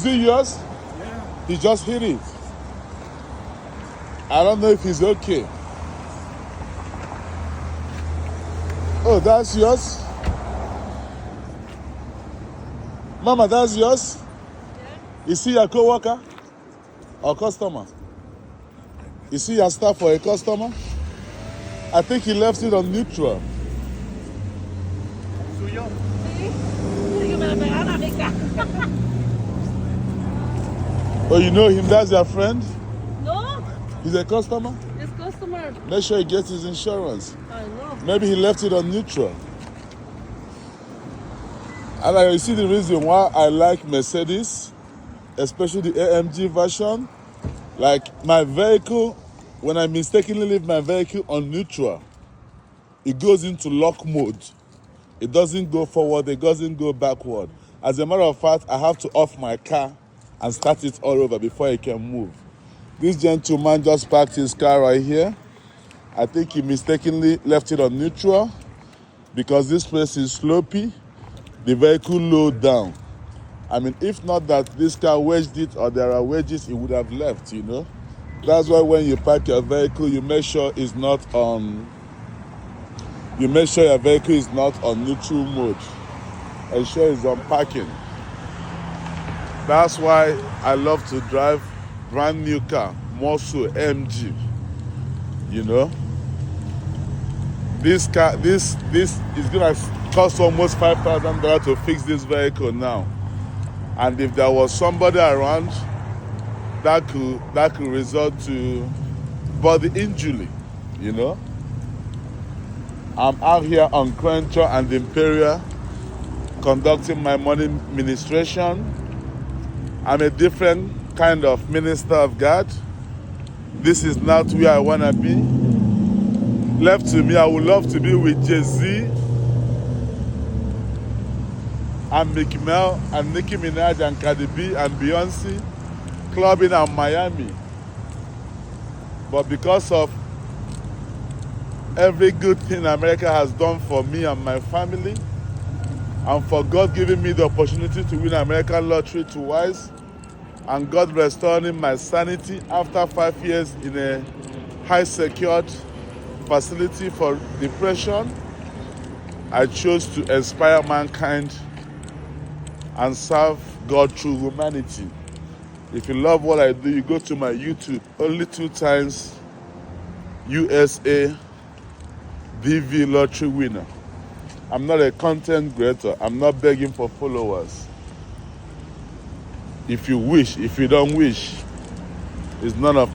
Is it yours? Yeah. He just hit it. I don't know if he's okay. Oh, that's yours? Mama, that's yours? Yeah. Is he your co-worker or customer? Is he your staff or a customer? I think he left it on neutral. Suyo. Oh, you know him? That's your friend? No, He's a customer? it's customer. Make sure he gets his insurance. I know. Maybe he left it on neutral. And you see the reason why I like Mercedes, especially the AMG version. Like my vehicle, when I mistakenly leave my vehicle on neutral, it goes into lock mode. It doesn't go forward, it doesn't go backward. As a matter of fact, I have to off my car and start it all over before it can move. This gentleman just parked his car right here. I think he mistakenly left it on neutral because this place is slopey. The vehicle lowered down. I mean, if not that this car wedged it or there are wedges, it would have left, you know. That's why when you park your vehicle, you make sure it's not on. You make sure your vehicle is not on neutral mode. Ensure it's on parking. That's why I love to drive brand new car, more so AMG. You know, this car, this is gonna cost almost $5,000 to fix this vehicle now. And if there was somebody around, that could result to body injury, you know. I'm out here on Crenshaw and Imperial conducting my morning ministration. I'm a different kind of minister of God. This is not where I want to be. Left to me, I would love to be with Jay-Z and Mickey Mel and Nicki Minaj and Cardi B and Beyonce clubbing in Miami. But because of every good thing America has done for me and my family, and for God giving me the opportunity to win American lottery twice, and God restoring my sanity after 5 years in a high secured facility for depression, I chose to inspire mankind and serve God through humanity. If you love what I do, you go to my YouTube. Only 2 times USA DV lottery winner. I'm not a content creator. I'm not begging for followers. If you wish, if you don't wish, it's none of